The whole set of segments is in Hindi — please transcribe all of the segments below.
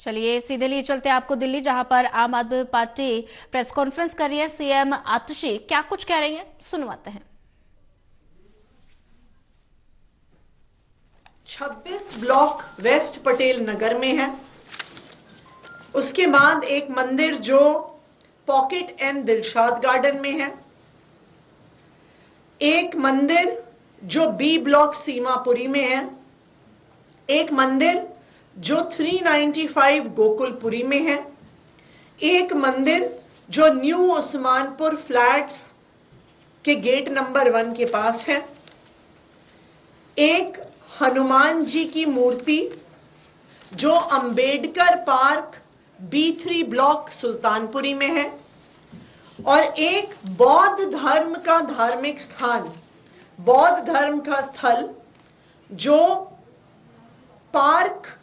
चलिए सीधे लिए चलते आपको दिल्ली, जहां पर आम आदमी पार्टी प्रेस कॉन्फ्रेंस कर रही है। सीएम आतिशी क्या कुछ कह रही हैं, सुनवाते हैं। 26 ब्लॉक वेस्ट पटेल नगर में है। उसके बाद एक मंदिर जो पॉकेट एंड दिलशाद गार्डन में है, एक मंदिर जो बी ब्लॉक सीमापुरी में है, एक मंदिर जो 395 गोकुलपुरी में है, एक मंदिर जो न्यू उस्मानपुर फ्लैट्स के गेट नंबर 1 के पास है, एक हनुमान जी की मूर्ति जो Ambedkar park B3 block Sultanpuri में है, और एक बौद्ध धर्म का धार्मिक स्थान, बौद्ध धर्म का स्थल जो पार्क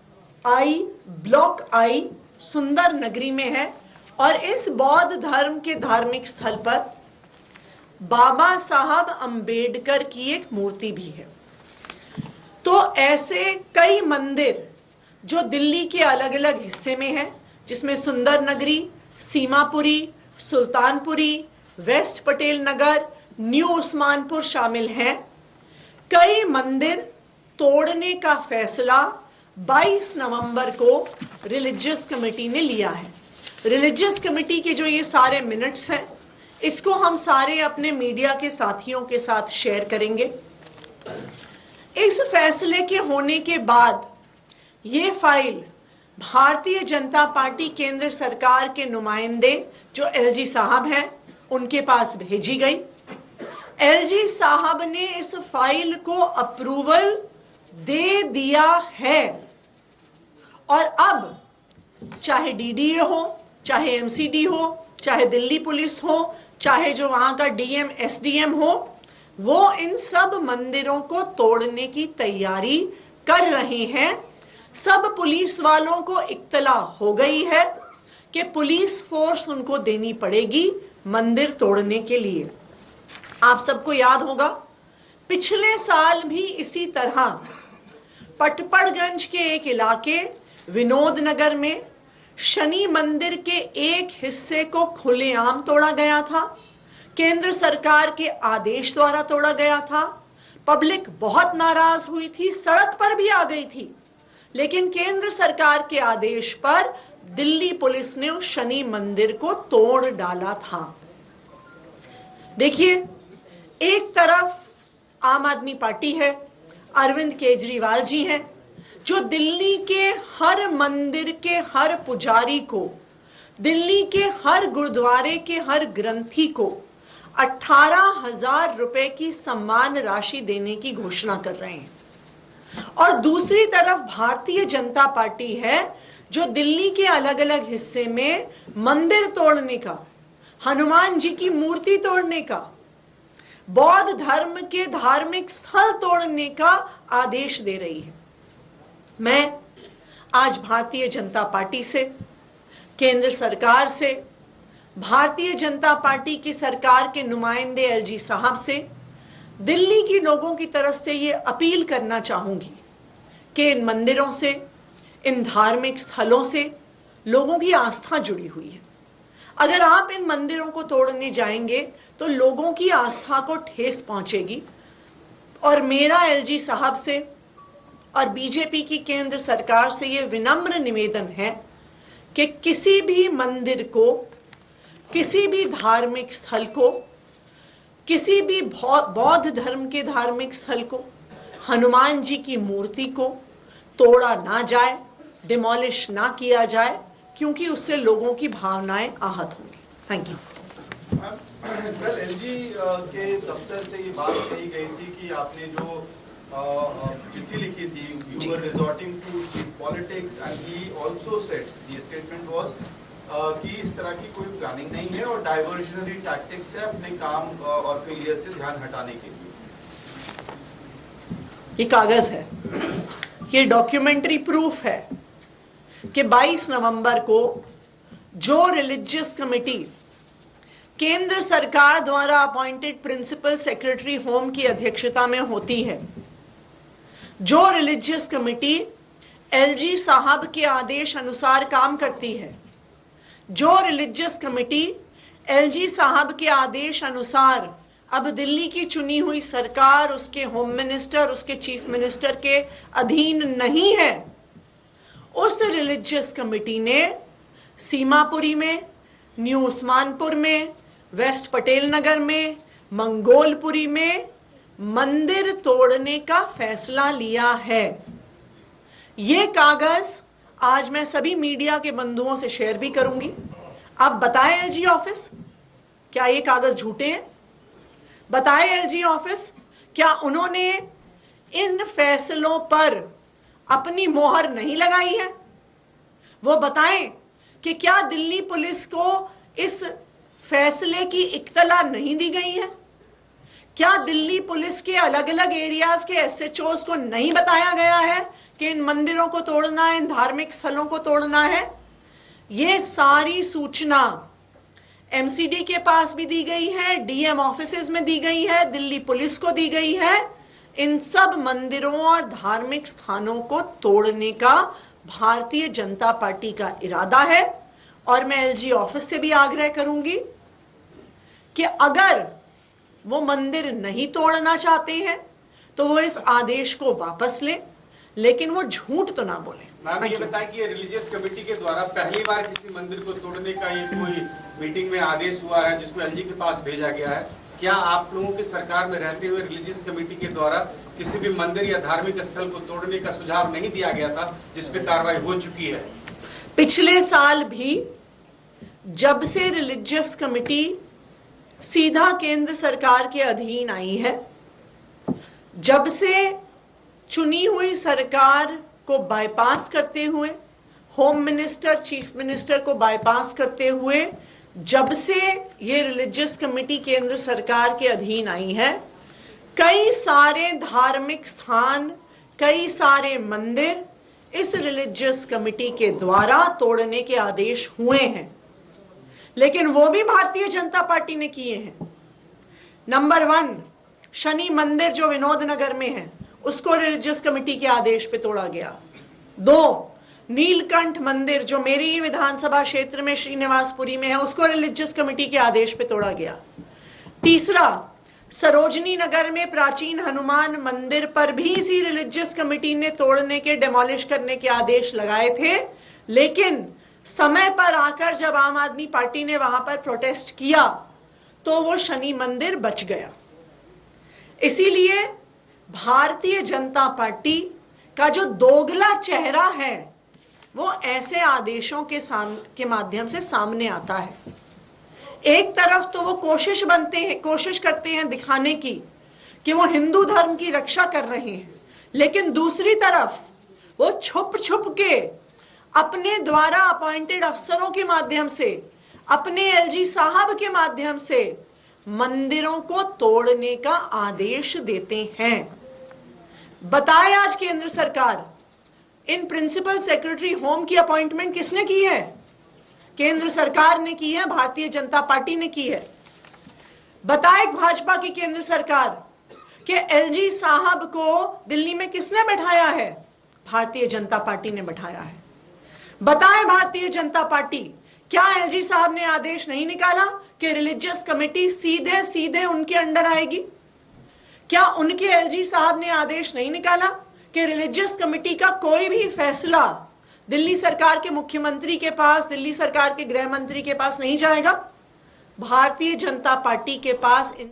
आई ब्लॉक आई सुंदर नगरी में है। और इस बौद्ध धर्म के धार्मिक स्थल पर बाबा साहब अंबेडकर की एक मूर्ति भी है। तो ऐसे कई मंदिर जो दिल्ली के अलग अलग हिस्से में है, जिसमें सुंदर नगरी, सीमापुरी, सुल्तानपुरी, वेस्ट पटेल नगर, न्यू उस्मानपुर शामिल हैं। कई मंदिर तोड़ने का फैसला 22 नवंबर को रिलीजियस कमेटी ने लिया है। रिलीजियस कमेटी के जो ये सारे मिनट्स हैं, इसको हम सारे अपने मीडिया के साथियों के साथ शेयर करेंगे। इस फैसले के होने के बाद ये फाइल भारतीय जनता पार्टी केंद्र सरकार के नुमाइंदे जो एलजी साहब हैं उनके पास भेजी गई। एलजी साहब ने इस फाइल को अप्रूवल दे दिया है, और अब चाहे डीडीए हो, चाहे एमसीडी हो, चाहे दिल्ली पुलिस हो, चाहे जो वहां का डीएम एसडीएम हो, वो इन सब मंदिरों को तोड़ने की तैयारी कर रहे हैं। सब पुलिस वालों को इत्तला हो गई है कि पुलिस फोर्स उनको देनी पड़ेगी मंदिर तोड़ने के लिए। आप सबको याद होगा, पिछले साल भी इसी तरह पटपड़गंज के एक इलाके विनोद नगर में शनि मंदिर के एक हिस्से को खुलेआम तोड़ा गया था। केंद्र सरकार के आदेश द्वारा तोड़ा गया था। पब्लिक बहुत नाराज हुई थी, सड़क पर भी आ गई थी, लेकिन केंद्र सरकार के आदेश पर दिल्ली पुलिस ने उस शनि मंदिर को तोड़ डाला था। देखिए, एक तरफ आम आदमी पार्टी है, अरविंद केजरीवाल जी हैं, जो दिल्ली के हर मंदिर के हर पुजारी को, दिल्ली के हर गुरुद्वारे के हर ग्रंथी को 18,000 रुपए की सम्मान राशि देने की घोषणा कर रहे हैं। और दूसरी तरफ भारतीय जनता पार्टी है जो दिल्ली के अलग अलग हिस्से में मंदिर तोड़ने का, हनुमान जी की मूर्ति तोड़ने का, बौद्ध धर्म के धार्मिक स्थल तोड़ने का आदेश दे रही है। मैं आज भारतीय जनता पार्टी से, केंद्र सरकार से, भारतीय जनता पार्टी की सरकार के नुमाइंदे एलजी साहब से, दिल्ली की लोगों की तरफ से ये अपील करना चाहूंगी कि इन मंदिरों से, इन धार्मिक स्थलों से लोगों की आस्था जुड़ी हुई है। अगर आप इन मंदिरों को तोड़ने जाएंगे तो लोगों की आस्था को ठेस पहुंचेगी। और मेरा एलजी साहब से और बीजेपी की केंद्र सरकार से यह विनम्र निवेदन है कि किसी भी मंदिर को, किसी भी धार्मिक स्थल को, किसी भी बौद्ध धर्म के धार्मिक स्थल को, हनुमान जी की मूर्ति को तोड़ा ना जाए, डिमोलिश ना किया जाए, क्योंकि उससे लोगों की भावनाएं आहत होंगी। Thank you. कल एलजी के दफ्तर से ये बात कही गई थी कि आपने जो चिट्ठी लिखी थी, you were resorting to politics, and he also said, the statement was कि इस तरह की कोई प्लानिंग नहीं है और डाइवर्जनरी टैक्टिक्स है अपने काम और फेलियर से ध्यान हटाने के लिए। ये कागज है, ये डॉक्यूमेंट्री प्रूफ है कि 22 नवंबर को जो रिलीजियस कमेटी केंद्र सरकार द्वारा अपॉइंटेड प्रिंसिपल सेक्रेटरी होम की अध्यक्षता में होती है, जो रिलीजियस कमेटी एलजी साहब के आदेश अनुसार काम करती है। जो रिलीजियस कमेटी एलजी साहब के आदेश अनुसार अब दिल्ली की चुनी हुई सरकार, उसके होम मिनिस्टर, उसके चीफ मिनिस्टर के अधीन नहीं है, उस रिलीजियस कमेटी ने सीमापुरी में, न्यू उस्मानपुर में, वेस्ट पटेल नगर में, मंगोलपुरी में मंदिर तोड़ने का फैसला लिया है। ये कागज आज मैं सभी मीडिया के बंधुओं से शेयर भी करूंगी। आप बताएं एलजी ऑफिस, क्या ये कागज झूठे हैं? बताएं एलजी ऑफिस, क्या उन्होंने इन फैसलों पर अपनी मोहर नहीं लगाई है? वो बताएं कि क्या दिल्ली पुलिस को इस फैसले की इत्तला नहीं दी गई है? क्या दिल्ली पुलिस के अलग अलग एरियाज के एसएचओज को नहीं बताया गया है कि इन मंदिरों को तोड़ना है, इन धार्मिक स्थलों को तोड़ना है? ये सारी सूचना एमसीडी के पास भी दी गई है, डीएम ऑफिसेज में दी गई है, दिल्ली पुलिस को दी गई है। इन सब मंदिरों और धार्मिक स्थानों को तोड़ने का भारतीय जनता पार्टी का इरादा है। और मैं एलजी ऑफिस से भी आग्रह करूंगी कि अगर वो मंदिर नहीं तोड़ना चाहते हैं तो वो इस आदेश को वापस लें, लेकिन वो झूठ तो ना बोले। मैम ये बताएं कि ये रिलीजियस कमेटी के द्वारा पहली बार किसी मंदिर को तोड़ने का ये कोई मीटिंग में आदेश हुआ है जिसको एलजी के पास भेजा गया है? क्या आप लोगों की सरकार में रहते हुए रिलीजियस कमेटी के द्वारा किसी भी मंदिर या धार्मिक स्थल को तोड़ने का सुझाव नहीं दिया गया था जिसपे कार्रवाई हो चुकी है? पिछले साल भी जब से रिलीजियस कमेटी सीधा केंद्र सरकार के अधीन आई है, जब से चुनी हुई सरकार को बाईपास करते हुए, होम मिनिस्टर, चीफ मिनिस्टर को बाईपास करते हुए, जब से ये रिलीजियस कमेटी केंद्र सरकार के अधीन आई है, कई सारे धार्मिक स्थान, कई सारे मंदिर इस रिलीजियस कमेटी के द्वारा तोड़ने के आदेश हुए हैं, लेकिन वो भी भारतीय जनता पार्टी ने किए हैं। नंबर 1, शनि मंदिर जो विनोद नगर में है, उसको रिलीजियस कमेटी के आदेश पे तोड़ा गया। 2, नीलकंठ मंदिर जो मेरी ही विधानसभा क्षेत्र में श्रीनिवासपुरी में है, उसको रिलीजियस कमेटी के आदेश पे तोड़ा गया। 3, सरोजनी नगर में प्राचीन हनुमान मंदिर पर भी इसी रिलीजियस कमेटी ने तोड़ने के, डेमोलिश करने के आदेश लगाए थे, लेकिन समय पर आकर जब आम आदमी पार्टी ने वहां पर प्रोटेस्ट किया तो वो शनि मंदिर बच गया। इसीलिए भारतीय जनता पार्टी का जो दोगला चेहरा है वो ऐसे आदेशों के माध्यम से सामने आता है। एक तरफ तो वो कोशिश करते हैं दिखाने की कि वो हिंदू धर्म की रक्षा कर रहे हैं, लेकिन दूसरी तरफ वो छुप छुप के अपने द्वारा अपॉइंटेड अफसरों के माध्यम से, अपने एलजी साहब के माध्यम से मंदिरों को तोड़ने का आदेश देते हैं। बताए आज केंद्र सरकार, इन प्रिंसिपल सेक्रेटरी होम की अपॉइंटमेंट किसने की है? केंद्र सरकार ने की है, भारतीय जनता पार्टी ने की है। बताए भाजपा की केंद्र सरकार कि एलजी साहब को दिल्ली में किसने बैठाया है? भारतीय जनता पार्टी ने बैठाया है। बताए भारतीय जनता पार्टी, क्या एलजी साहब ने आदेश नहीं निकाला कि रिलीजियस कमेटी सीधे सीधे उनके अंडर आएगी? क्या उनके एलजी साहब ने आदेश नहीं निकाला कि रिलीजियस कमेटी का कोई भी फैसला दिल्ली सरकार के मुख्यमंत्री के पास, दिल्ली सरकार के गृह मंत्री के पास नहीं जाएगा? भारतीय जनता पार्टी के पास इन